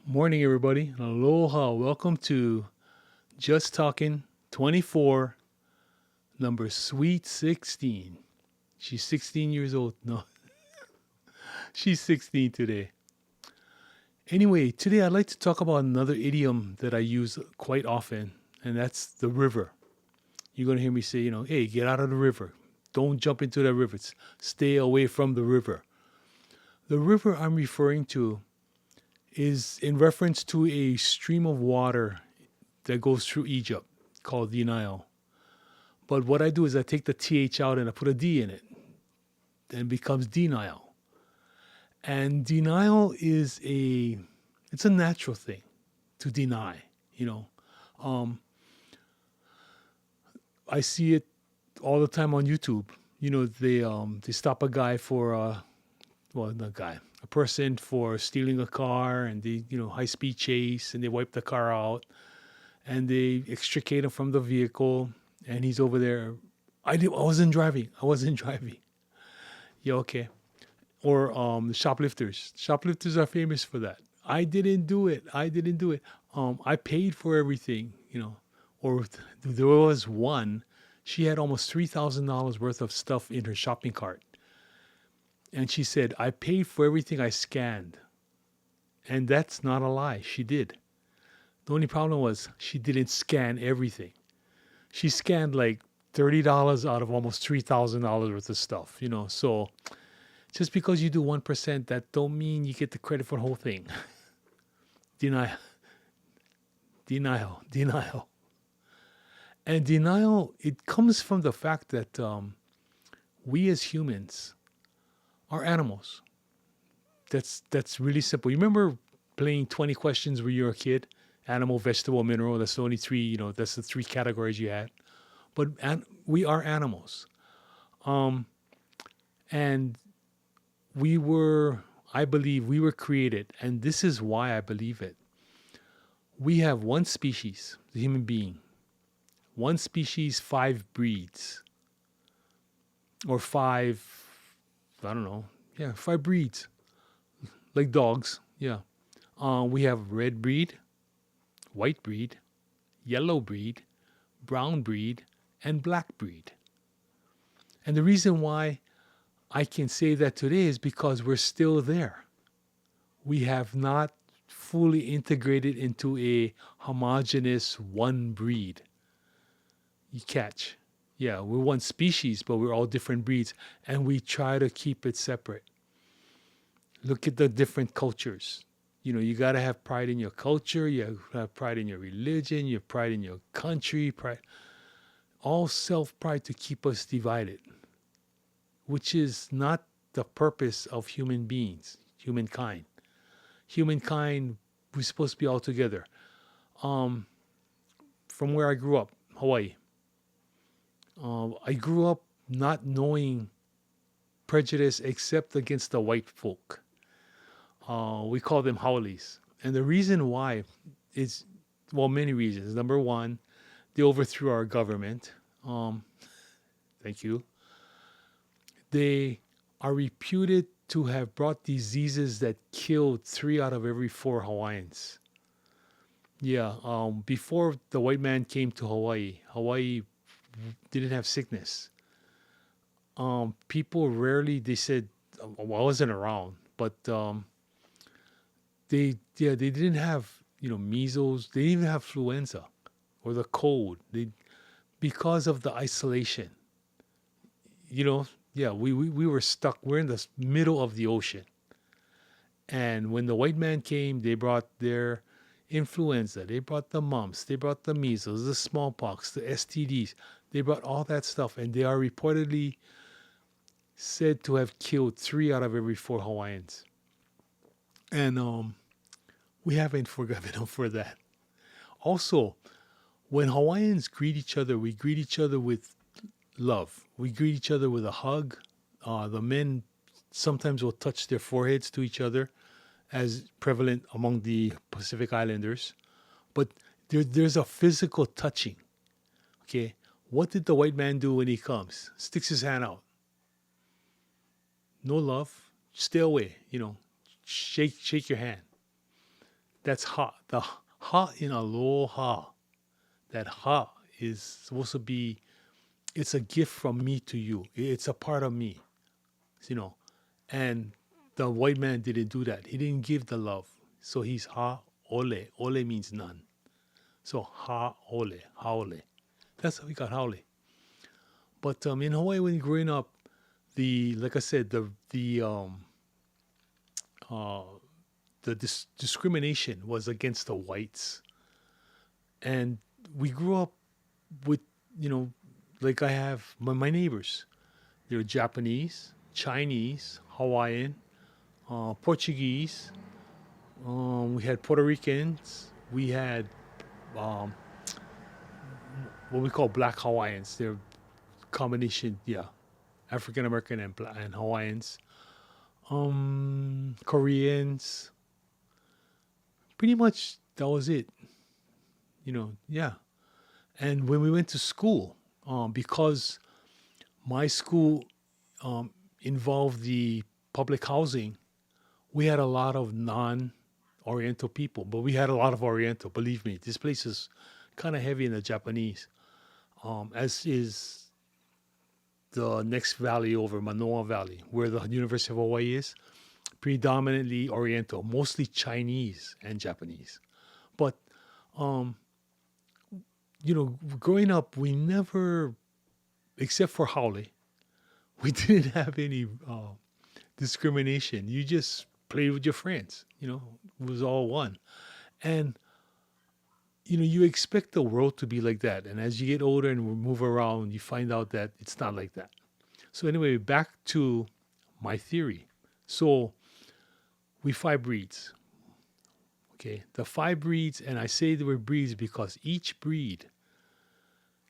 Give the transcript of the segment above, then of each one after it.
Morning, everybody. Aloha. Welcome to Just Talking 24, number Sweet 16. She's 16 years old. No, she's 16 today. Anyway, today I'd like to talk about another idiom that I use quite often, and that's the river. You're going to hear me say, hey, get out of the river. Don't jump into the river. Stay away from the river. The river I'm referring to is in reference to a stream of water that goes through Egypt called the Nile. But what I do is I take the TH out and I put a D in it. And it becomes denial. And denial it's a natural thing to deny, you know. Um, I see it all the time on YouTube. They stop a guy for well, not a guy, a person for stealing a car, and they, high speed chase, and they wipe the car out and they extricate him from the vehicle, and he's over there. I wasn't driving. I wasn't driving. Yeah, okay. Or the shoplifters. Shoplifters are famous for that. I didn't do it. I didn't do it. I paid for everything, Or there was one. She had almost $3,000 worth of stuff in her shopping cart, and she said, "I paid for everything I scanned," and that's not a lie. She did. The only problem was she didn't scan everything. She scanned like $30 out of almost $3,000 worth of stuff, So just because you do 1%, that don't mean you get the credit for the whole thing. Denial, denial. And denial, it comes from the fact that we as humans are animals. That's really simple. You remember playing 20 questions when you were a kid? Animal, vegetable, mineral. That's the only three, that's the three categories you had. But we are animals. Um, and I believe we were created, and this is why I believe it. We have one species, the human being, one species, five breeds, or five, I don't know, yeah, five breeds, like dogs, yeah. We have red breed, white breed, yellow breed, brown breed, and black breed. And the reason why I can say that today is because we're still there. We have not fully integrated into a homogeneous one breed. You catch? Yeah, we're one species, but we're all different breeds, and we try to keep it separate. Look at the different cultures. You got to have pride in your culture, you have pride in your religion, you have pride in your country, pride, all self pride to keep us divided, which is not the purpose of human beings, humankind. Humankind, we're supposed to be all together. Um, from where I grew up, Hawaii, I grew up not knowing prejudice except against the white folk. We call them howlies. And the reason why is, well, many reasons. Number one, they overthrew our government. Thank you. They are reputed to have brought diseases that killed 3 out of every 4 Hawaiians. Yeah, before the white man came to Hawaii, Hawaii didn't have sickness. People rarely, they said, well, I wasn't around, but they didn't have, measles. They didn't even have influenza or the cold. Because of the isolation, you know, yeah, we were stuck. We're in the middle of the ocean. And when the white man came, they brought their influenza, they brought the mumps, they brought the measles, the smallpox, the STDs. They brought all that stuff, and they are reportedly said to have killed 3 out of every 4 Hawaiians. And we haven't forgiven them for that. Also, when Hawaiians greet each other, we greet each other with love. We greet each other with a hug. The men sometimes will touch their foreheads to each other, as prevalent among the Pacific Islanders. But there's a physical touching. Okay, what did the white man do when he comes? Sticks his hand out. No love. Stay away. Shake your hand. That's ha. The ha in aloha. That ha is supposed to be, it's a gift from me to you. It's a part of me, you know. And the white man didn't do that. He didn't give the love. So he's ha ole. Ole means none. So ha ole, haole. That's how we got haole. But in Hawaii, when growing up, the like I said, uh, discrimination was against the whites, and we grew up with, you know, like I have my neighbors. They're Japanese, Chinese, Hawaiian, Portuguese. We had Puerto Ricans. We had um, what we call Black Hawaiians. They're combination, yeah, African American and Hawaiians. Koreans. Pretty much that was it. You know, yeah. And when we went to school, because my school involved the public housing, we had a lot of non-Oriental people, but we had a lot of Oriental. Believe me, this place is kind of heavy in the Japanese, as is the next valley over, Manoa Valley, where the University of Hawaii is. Predominantly Oriental, mostly Chinese and Japanese. But um, you know, growing up, we never, except for Haole, we didn't have any discrimination. You just played with your friends. You know, it was all one. And you know, you expect the world to be like that. And as you get older and move around, you find out that it's not like that. So anyway, back to my theory. So we 5 breeds. Okay, the 5 breeds, and I say they were breeds because each breed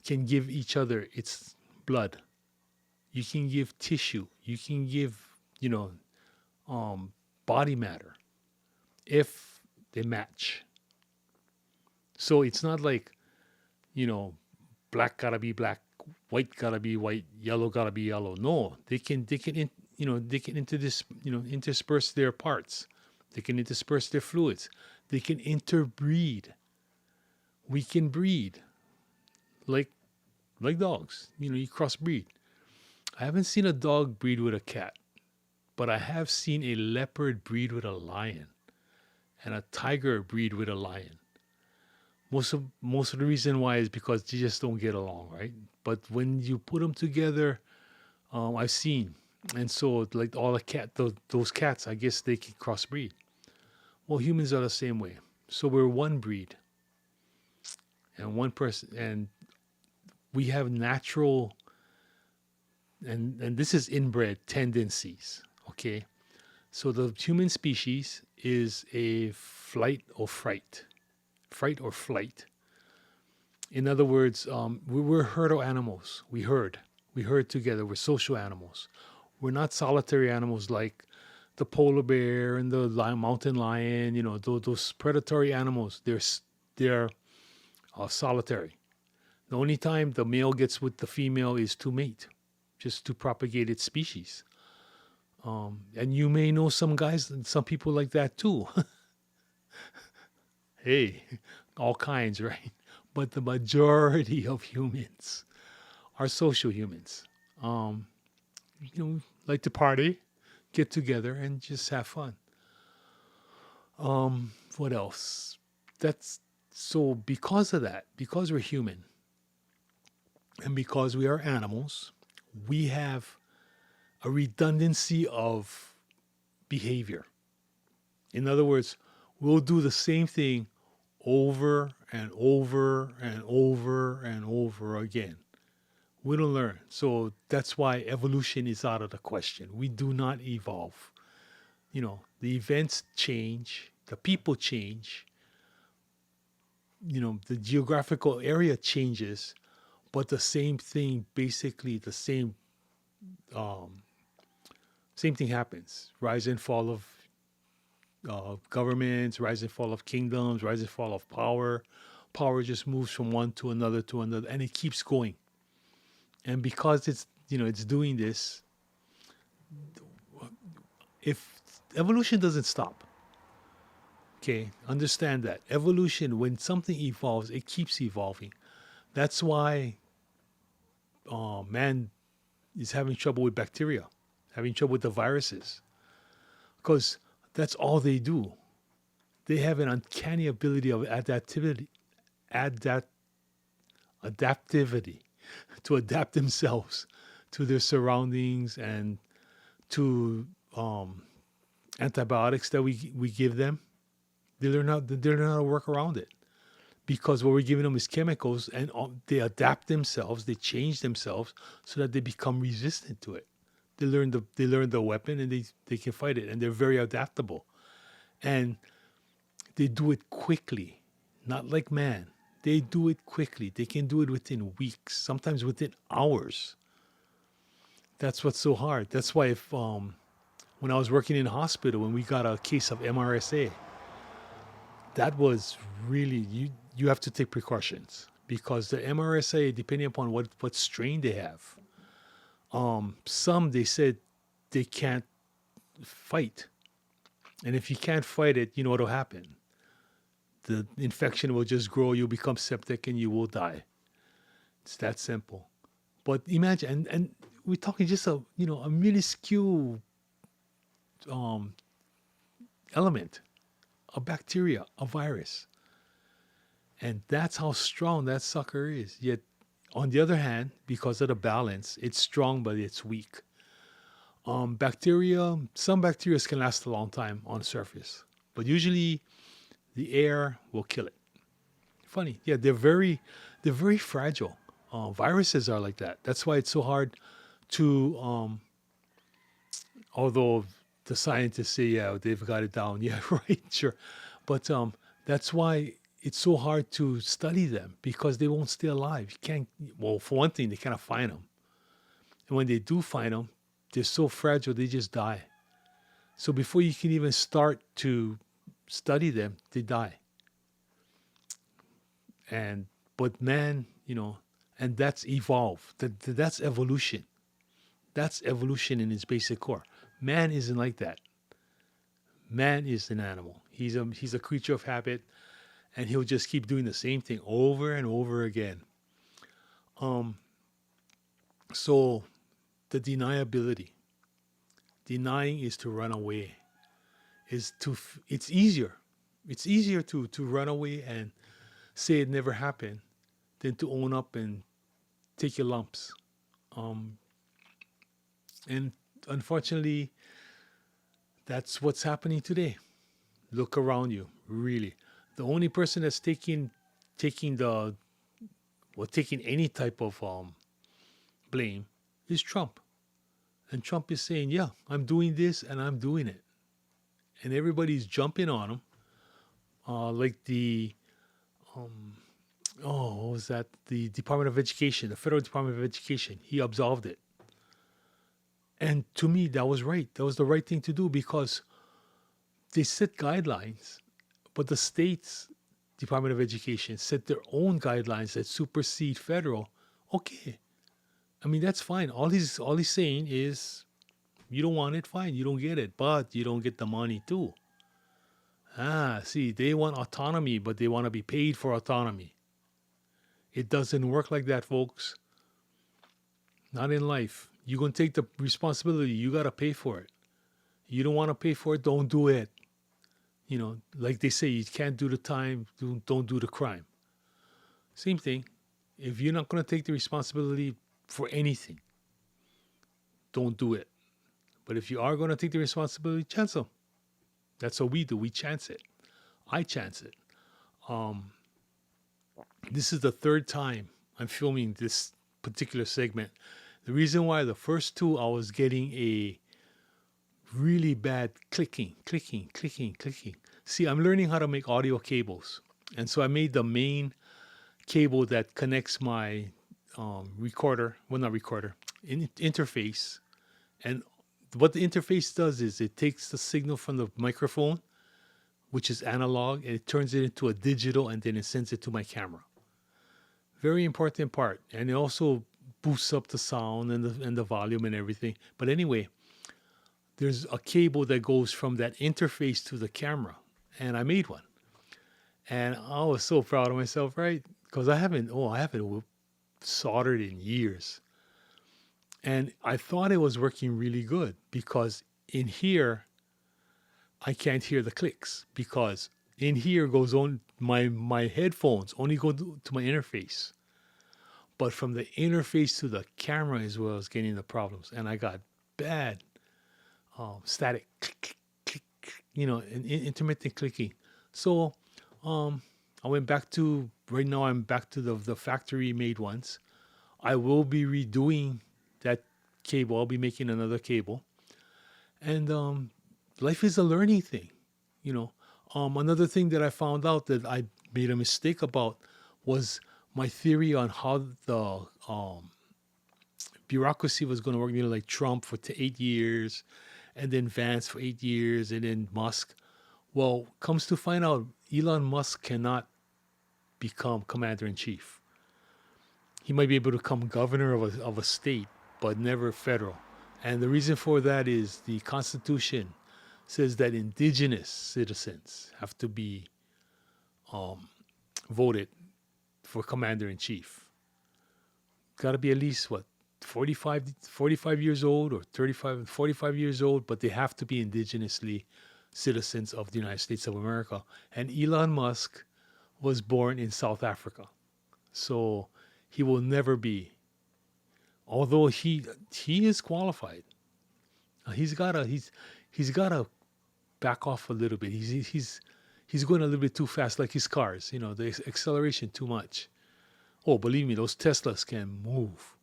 can give each other its blood. You can give tissue. You can give, you know, body matter if they match. So it's not like, you know, black gotta be black, white gotta be white, yellow gotta be yellow. No, you know, they can intersperse their parts. They can intersperse their fluids. They can interbreed. We can breed like dogs. You know, you crossbreed. I haven't seen a dog breed with a cat, but I have seen a leopard breed with a lion and a tiger breed with a lion. Most of the reason why is because they just don't get along, right? But when you put them together, I've seen, and so like all the those cats, I guess they can crossbreed. Well, humans are the same way. So we're one breed, and one person, and we have natural, and this is inbred tendencies. Okay, so the human species is a flight or fright. Fright or flight. In other words, we're herd animals. We herd together. We're social animals. We're not solitary animals like the polar bear and the mountain lion. You know, those predatory animals. They're solitary. The only time the male gets with the female is to mate, just to propagate its species. And you may know some guys, some people like that too. Hey, all kinds, right? But the majority of humans are social humans. You know, like to party, get together, and just have fun. What else? That's so because of that, because we're human, and because we are animals, we have a redundancy of behavior. In other words, we'll do the same thing over and over and over and over again. We don't learn. So that's why evolution is out of the question. We do not evolve. You know, the events change, the people change, you know, the geographical area changes, but the same thing, basically the um, same thing happens. Rise and fall of governments, rise and fall of kingdoms, rise and fall of power. Power just moves from one to another, and it keeps going. And because it's, you know, it's doing this, if evolution doesn't stop, Okay, understand that. Evolution, when something evolves, it keeps evolving. That's why man is having trouble with bacteria, having trouble with the viruses, because that's all they do. They have an uncanny ability of adapt, adaptivity, to adapt themselves to their surroundings and to antibiotics that we give them. They learn how to work around it because what we're giving them is chemicals, and they adapt themselves, they change themselves so that they become resistant to it. They learn the weapon, and they can fight it, and they're very adaptable, and they do it quickly, not like man. They do it quickly. They can do it within weeks, sometimes within hours. That's what's so hard. That's why if when I was working in a hospital and we got a case of MRSA, that was really you have to take precautions because the MRSA, depending upon what strain they have, some they said they can't fight, and if you can't fight it, you know what'll happen. The infection will just grow. You'll become septic and you will die. It's that simple. But imagine, and we're talking just a minuscule um, element, a bacteria, a virus, and that's how strong that sucker is. Yet, on the other hand, because of the balance, it's strong but it's weak. Bacteria, some bacteria can last a long time on the surface, but usually the air will kill it. Funny, yeah, they're very fragile. Viruses are like that. That's why it's so hard to, although the scientists say, yeah, they've got it down. Yeah, right, sure. But that's why it's so hard to study them because they won't stay alive. You can't, well, for one thing, they cannot find them. And when they do find them, they're so fragile, they just die. So before you can even start to study them, they die. And, but man, and that's evolve. That's evolution. That's evolution in its basic core. Man isn't like that. Man is an animal. He's a creature of habit, and he'll just keep doing the same thing over and over again. Um, so the deniability, denying is to run away. It's easier. It's easier to run away and say it never happened than to own up and take your lumps. Um, and unfortunately, that's what's happening today. Look around you, really. The only person that's taking taking any type of blame is Trump. And Trump is saying, yeah, I'm doing this and I'm doing it. And everybody's jumping on him. Like what was that? The Department of Education, the Federal Department of Education, he absolved it. And to me, that was right. That was the right thing to do because they set guidelines, but the state's Department of Education set their own guidelines that supersede federal. Okay. I mean, that's fine. All he's saying is you don't want it, fine. You don't get it, but you don't get the money too. See, they want autonomy, but they want to be paid for autonomy. It doesn't work like that, folks. Not in life. You're going to take the responsibility. You got to pay for it. You don't want to pay for it, don't do it. Like they say, you can't do the time, don't do the crime. Same thing. If you're not going to take the responsibility for anything, don't do it. But if you are going to take the responsibility, chance them. That's what we do. We chance it. I chance it. This is the third time I'm filming this particular segment. The reason why the first two I was getting a really bad clicking. See, I'm learning how to make audio cables. And so I made the main cable that connects my interface. And what the interface does is it takes the signal from the microphone, which is analog, and it turns it into a digital, and then it sends it to my camera. Very important part. And it also boosts up the sound and the volume and everything. But anyway, there's a cable that goes from that interface to the camera. and I made one. And I was so proud of myself, right? Because I haven't soldered in years. And I thought it was working really good because in here, I can't hear the clicks because in here goes on my headphones only go to my interface. But from the interface to the camera is where I was getting the problems. And I got bad static, click, click, click, and intermittent clicking. So I went back to, right now I'm back to the factory made ones. I will be redoing that cable. I'll be making another cable. And life is a learning thing, you know. Another thing that I found out that I made a mistake about was my theory on how the bureaucracy was going to work. Like Trump for 8 years, and then Vance for 8 years, and then Musk. Well, comes to find out, Elon Musk cannot become commander in chief. He might be able to become governor of a state, but never federal. And the reason for that is the Constitution says that indigenous citizens have to be voted for commander in chief. Got to be at least, 45 years old or 35, 45 years old, but they have to be indigenously citizens of the United States of America. And Elon Musk was born in South Africa. So he will never be, although he is qualified. He's gotta back off a little bit. He's going a little bit too fast, like his cars. The acceleration too much. Oh, believe me, those Teslas can move.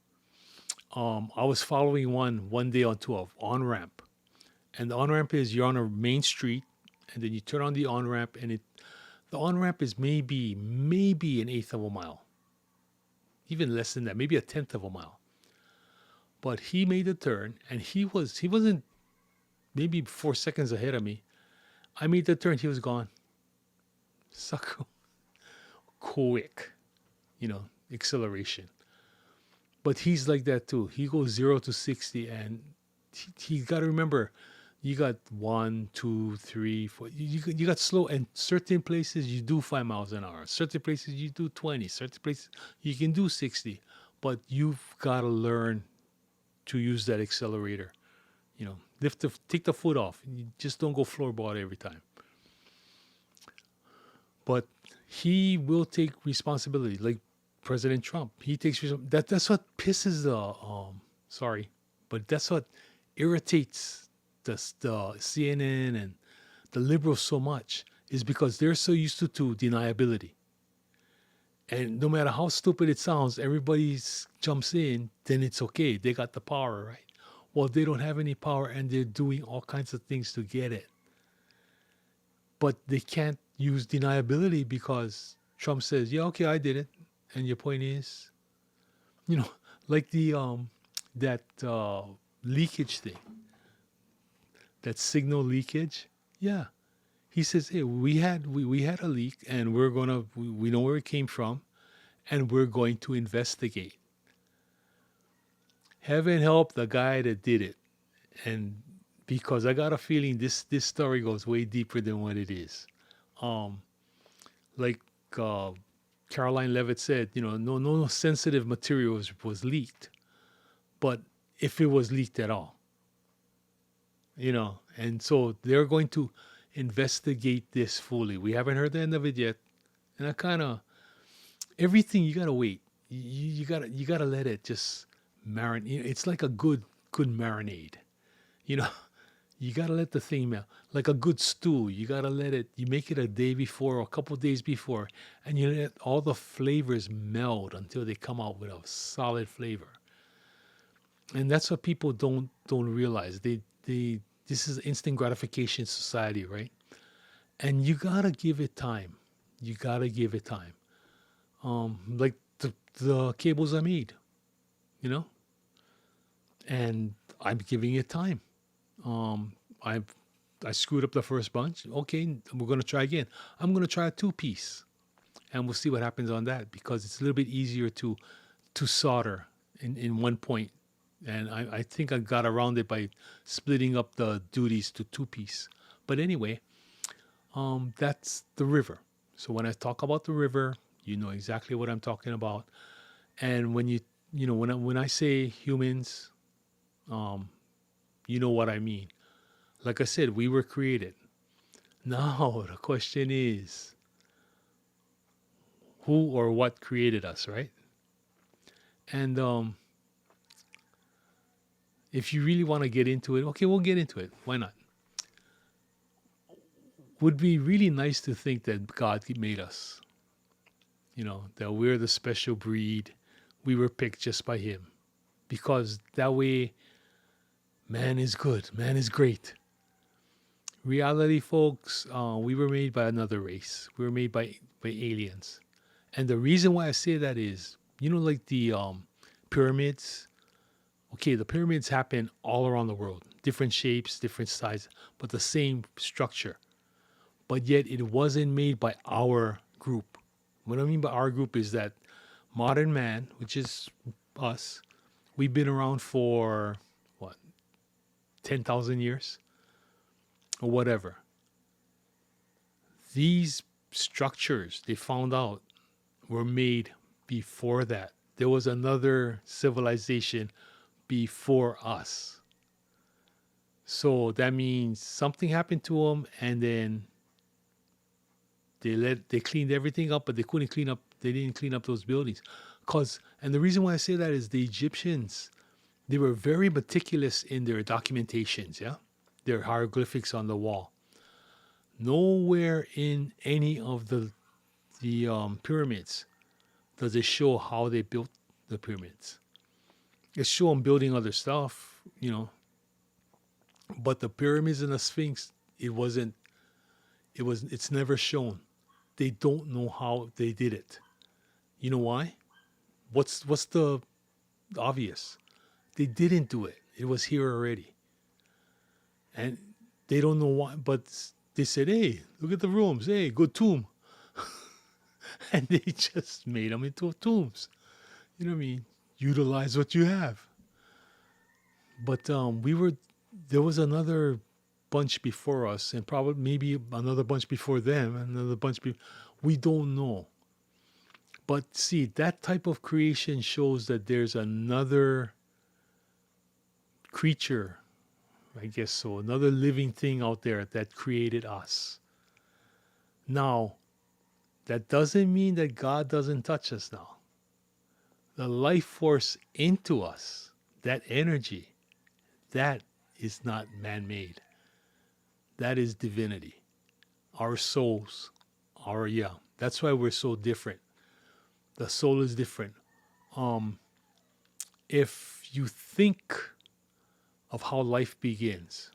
I was following one day onto an on ramp, and the on ramp is you're on a main street, and then you turn on the on ramp, and the on ramp is maybe an eighth of a mile, even less than that, maybe a tenth of a mile. But he made a turn, and he wasn't maybe 4 seconds ahead of me. I made the turn, he was gone. Suck, quick, acceleration. But he's like that too. He goes 0 to 60, and he got to remember, you got 1, 2, 3, 4. You got slow, and certain places you do 5 miles an hour. Certain places you do 20. Certain places you can do 60. But you've got to learn to use that accelerator. Take the foot off. You just don't go floorboard every time. But he will take responsibility, like President Trump. He takes responsibility. That's what pisses that's what irritates the CNN and the liberals so much, is because they're so used to deniability. And no matter how stupid it sounds, everybody jumps in, then it's okay. They got the power, right? Well, they don't have any power, and they're doing all kinds of things to get it. But they can't use deniability because Trump says, yeah, okay, I did it. And your point is, like the that leakage thing, that signal leakage. Yeah. He says, hey, we had a leak, and we know where it came from, and we're going to investigate. Heaven help the guy that did it. And because I got a feeling this story goes way deeper than what it is. Like Caroline Levitt said, no sensitive material was leaked. But if it was leaked at all, and so they're going to investigate this fully. We haven't heard the end of it yet. And I kind of, everything, you got to wait. You got to let it just marinate. It's like a good marinade. You got to let the thing melt. Like a good stew, you got to let it, you make it a day before or a couple of days before, and you let all the flavors meld until they come out with a solid flavor. And that's what people don't realize. This is instant gratification society, right? And you got to give it time. You got to give it time. Like the cables I made, and I'm giving it time. I screwed up the first bunch. Okay, we're going to try again. I'm going to try a 2-piece, and we'll see what happens on that, because it's a little bit easier to solder in one point. And I think I got around it by splitting up the duties to 2-piece. But anyway, That's the river. So when I talk about the river, you know exactly what I'm talking about. And when when I say humans, um, you know what I mean. Like I said, we were created. Now the question is, who or what created us, right? And if you really want to get into it, okay, we'll get into it. Why not? Would be really nice to think that God made us. That we're the special breed. We were picked just by Him, because that way, man is good. Man is great. Reality, folks, we were made by another race. We were made by aliens. And the reason why I say that is, like the pyramids. Okay, the pyramids happen all around the world, different shapes, different sizes, but the same structure. But yet it wasn't made by our group. What I mean by our group is that modern man, which is us, we've been around for what, 10,000 years or whatever. These structures they found out were made before that. There was another civilization before us. So that means something happened to them, and then they cleaned everything up, but they didn't clean up those buildings. And the reason why I say that is the Egyptians, they were very meticulous in their documentations, yeah? Their hieroglyphics on the wall. Nowhere in any of the pyramids does it show how they built the pyramids. It show them building other stuff, but the pyramids and the Sphinx, it's never shown. They don't know how they did it. You know why? What's the obvious? They didn't do it. It was here already. And they don't know why, but they said, hey, look at the rooms. Hey, good tomb. And they just made them into tombs. You know what I mean? Utilize what you have. But there was another bunch before us, and probably maybe another bunch before them, we don't know. But see, that type of creation shows that there's another creature, I guess so, another living thing out there that created us. Now, that doesn't mean that God doesn't touch us now. The life force into us, that energy, that is not man-made. That is divinity. Our souls, that's why we're so different. The soul is different. If you think of how life begins,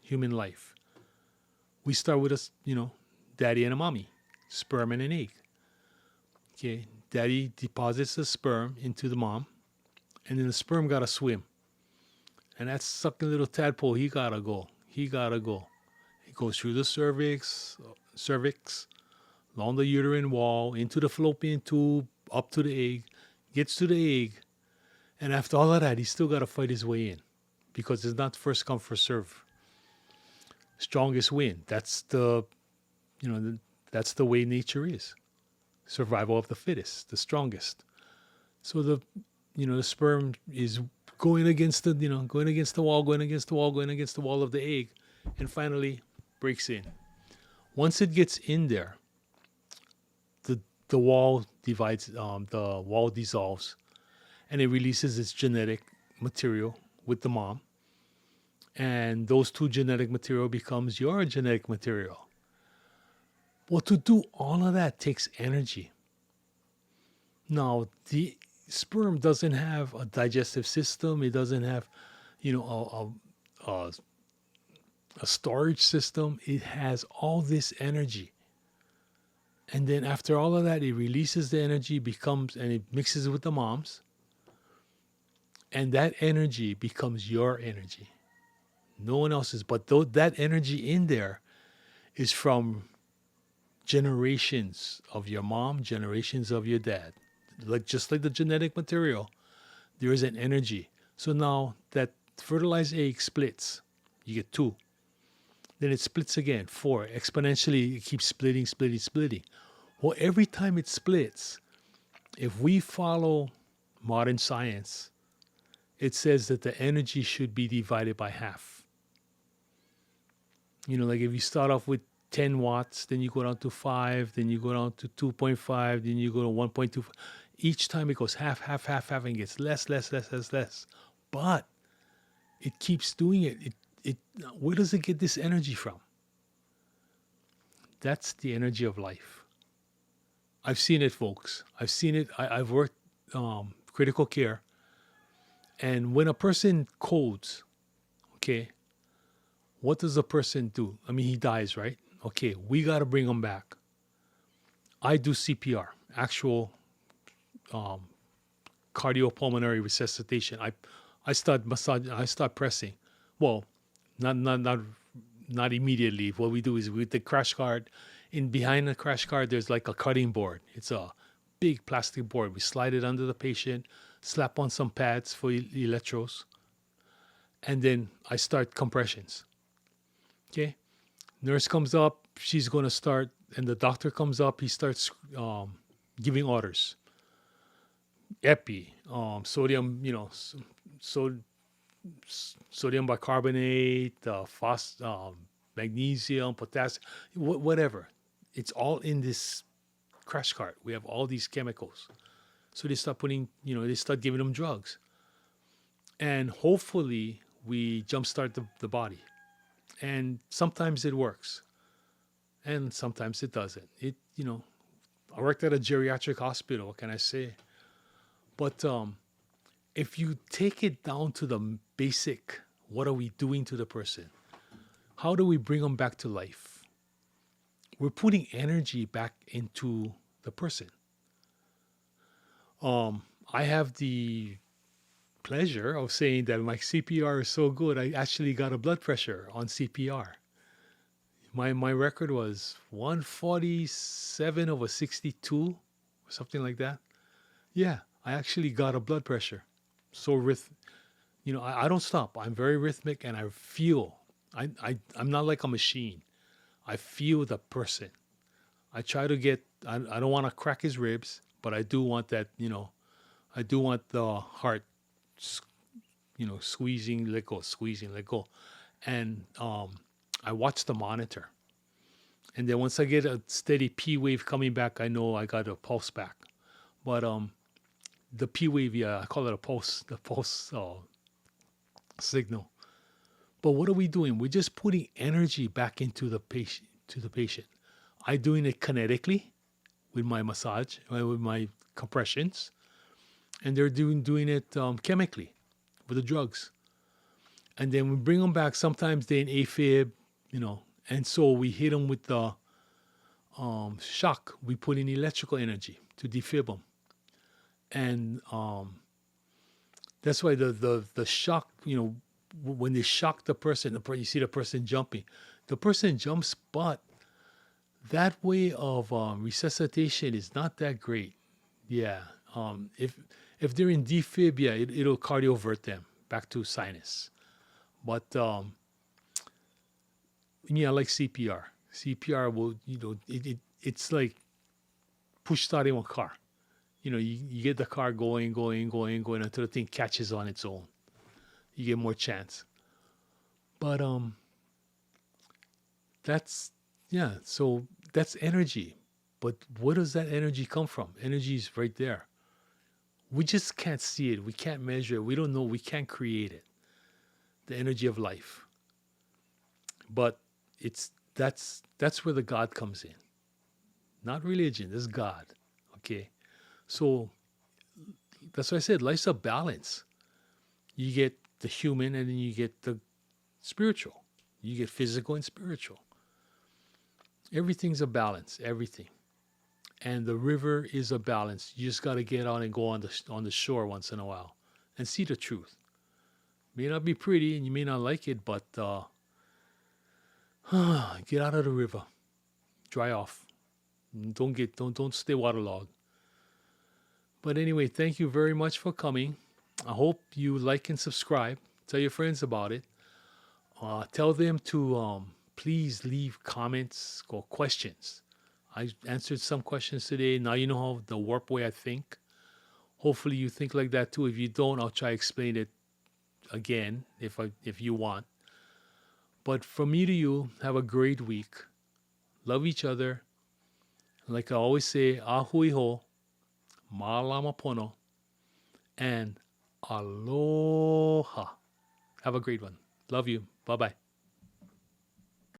human life, we start with daddy and a mommy, sperm and an egg. Okay, daddy deposits the sperm into the mom, and then the sperm gotta swim. And that sucking little tadpole, he gotta go. He goes through the cervix, along the uterine wall, into the fallopian tube, up to the egg, gets to the egg, and after all of that, he's still gotta fight his way in, because it's not first come first serve. Strongest win. That's the way nature is. Survival of the fittest, the strongest. So the sperm is going against the wall of the egg, and finally breaks in. Once it gets in there, the wall dissolves, and it releases its genetic material with the mom, and those two genetic material becomes your genetic material. Well, to do all of that takes energy. Now, the sperm doesn't have a digestive system. It doesn't have, a storage system. It has all this energy. And then after all of that, it releases the energy, and it mixes with the mom's. And that energy becomes your energy. No one else's. But that energy in there is from generations of your mom, generations of your dad. Just like the genetic material, there is an energy. So now that fertilized egg splits, you get two. Then it splits again, 4. Exponentially, it keeps splitting, splitting, splitting. Well, every time it splits, if we follow modern science, it says that the energy should be divided by half. Like if you start off with 10 watts, then you go down to 5, then you go down to 2.5, then you go to 1.2. Each time it goes half, half, half, half, and gets less, less, less, less, less. But it keeps doing it. Where does it get this energy from? That's the energy of life. I've seen it, folks. I've seen it. I've worked critical care. And when a person codes, okay, what does a person do? I mean, he dies, right? Okay, we got to bring him back. I do CPR, actual cardiopulmonary resuscitation. I start massaging. I start pressing. Well, not immediately. What we do is with the crash cart, behind the crash cart, there's like a cutting board. It's a big plastic board. We slide it under the patient, slap on some pads for electrodes, and then I start compressions. Okay, nurse comes up. She's going to start, and the doctor comes up. He starts giving orders. Epi, sodium, sodium bicarbonate, magnesium, potassium, whatever. It's all in this crash cart. We have all these chemicals. So they start they start giving them drugs. And hopefully we jumpstart the body. And sometimes it works. And sometimes it doesn't. I worked at a geriatric hospital. What can I say? But if you take it down to the basic, what are we doing to the person? How do we bring them back to life? We're putting energy back into the person. I have the pleasure of saying that my CPR is so good, I actually got a blood pressure on CPR. My record was 147/62, or something like that. Yeah, I actually got a blood pressure. So I don't stop. I'm very rhythmic, and I feel. I'm not like a machine. I feel the person. I try to get. I don't want to crack his ribs, but I do want that. I do want the heart. Squeezing, let go, squeezing, let go, and I watch the monitor. And then once I get a steady P wave coming back, I know I got a pulse back. But the P wave, yeah, I call it a pulse, the pulse signal. But what are we doing? We're just putting energy back into the patient. I'm doing it kinetically with my massage, with my compressions, and they're doing it chemically with the drugs. And then we bring them back. Sometimes they're in AFib, and so we hit them with the shock. We put in electrical energy to defib them. And that's why the shock, when they shock the person, you see the person jumping. The person jumps, but that way of resuscitation is not that great. Yeah. If they're in defib, yeah, it'll cardiovert them back to sinus. But I like CPR. CPR will, it's like push starting a car. You get the car going until the thing catches on its own. You get more chance. But so that's energy. But where does that energy come from? Energy is right there. We just can't see it. We can't measure it. We don't know. We can't create it. The energy of life. But that's where the God comes in. Not religion. This is God. Okay. So that's why I said life's a balance. You get the human and then you get the spiritual. You get physical and spiritual. Everything's a balance. Everything. And the river is a balance. You just got to get out and go on the shore once in a while and see the truth. May not be pretty and you may not like it, but get out of the river. Dry off. Don't stay waterlogged. But anyway, thank you very much for coming. I hope you like and subscribe. Tell your friends about it. Tell them to Please leave comments or questions. I answered some questions today. Now you know how the warp way I think. Hopefully you think like that too. If you don't, I'll try to explain it again if you want. But from me to you, have a great week. Love each other. Like I always say, ahui ho, malamapono, and aloha. Have a great one. Love you. Bye bye.